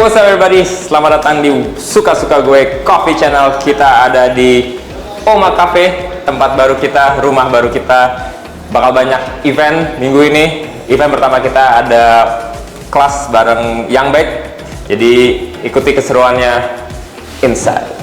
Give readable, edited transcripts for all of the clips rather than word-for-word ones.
Yo, what's up everybody? Selamat datang di Suka-Suka Gue Coffee Channel. Kita ada di Oma Cafe, tempat baru kita, rumah baru kita. Bakal banyak event minggu ini. Event pertama kita ada kelas bareng yang Baek. Jadi ikuti keseruannya inside.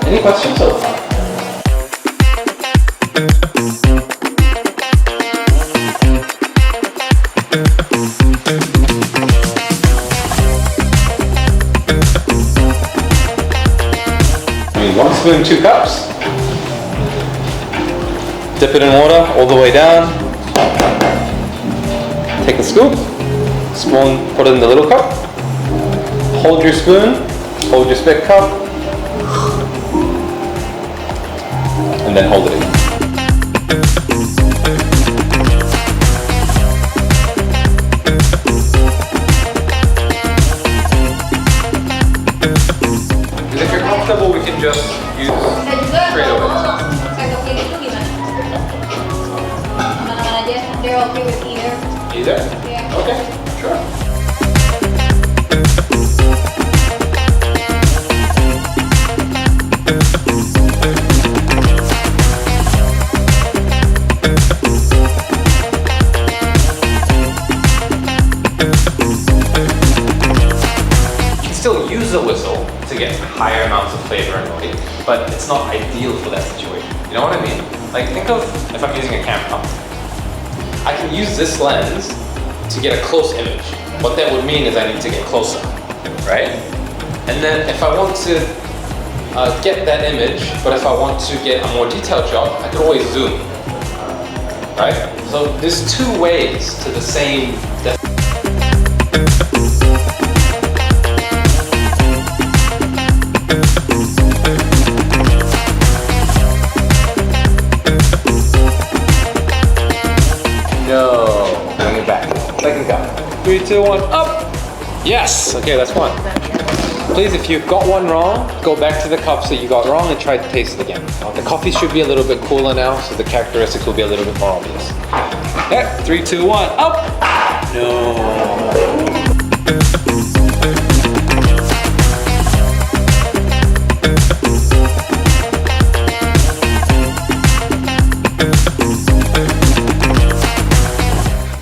Any questions so far? One spoon, 2 cups. Dip it in water all the way down. Take a scoop. Spoon, put it in the little cup. Hold your spoon. Hold your spit cup. And then hold it in. And if you're comfortable, we can just use straight away. They're okay with either. Either? Yeah. Okay, sure. Still use a whistle to get higher amounts of flavor and body, but it's not ideal for that situation. You know what I mean? Like, think of if I'm using a camera. I can use this lens to get a close image. What that would mean is I need to get closer, right? And then if I want to get that image, but if I want to get a more detailed shot, I could always zoom, right? So there's two ways to the same Bring it back. Second cup. 3, 2, 1, up! Yes! Okay, that's one. Please, if you've got one wrong, go back to the cups that you got wrong and try to taste it again. The coffee should be a little bit cooler now, so the characteristics will be a little bit more obvious. Okay, 3, 2, 1, up! No.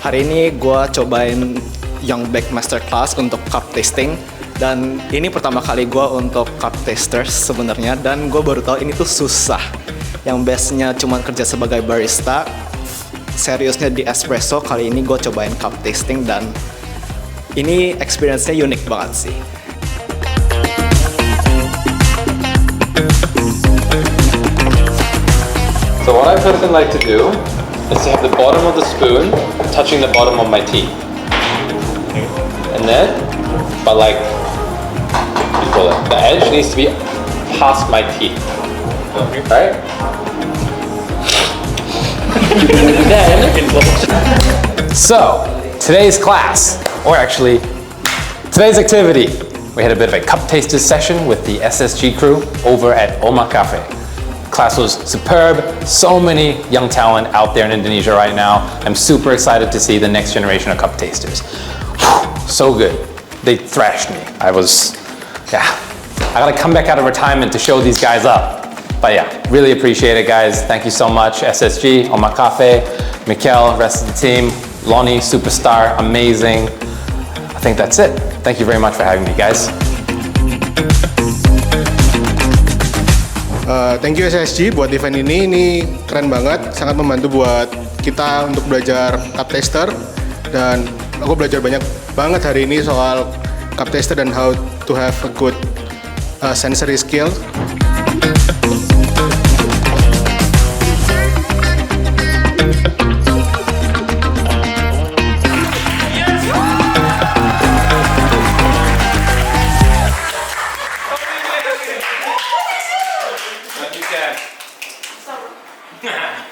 Hari ini gue cobain yang Baek Masterclass untuk cup tasting, dan ini pertama kali gue untuk cup testers sebenarnya, dan gue baru tahu ini tuh susah. Yang bestnya cuma kerja sebagai barista, seriusnya di espresso. Kali ini gue cobain cup tasting dan ini experience-nya unik banget sih. So what I personally like to do is to have the bottom of the spoon touching the bottom of my teeth. And then, but like, you call it, the edge needs to be past my teeth. Right? So, today's class, or actually, today's activity, we had a bit of a cup taster session with the SSG crew over at Oma Cafe. Class was superb. So many young talent out there in Indonesia right now. I'm super excited to see the next generation of cup tasters. So good. They thrashed me. I gotta come back out of retirement to show these guys up. But yeah, really appreciate it, guys. Thank you so much, SSG, Oma Cafe, Mikkel, rest of the team, Lonnie, superstar, amazing. I think that's it. Thank you very much for having me, guys. Thank you SSG buat event ini keren banget, sangat membantu buat kita untuk belajar cup taster, dan aku belajar banyak banget hari ini soal cup taster dan how to have a good sensory skill. Yeah.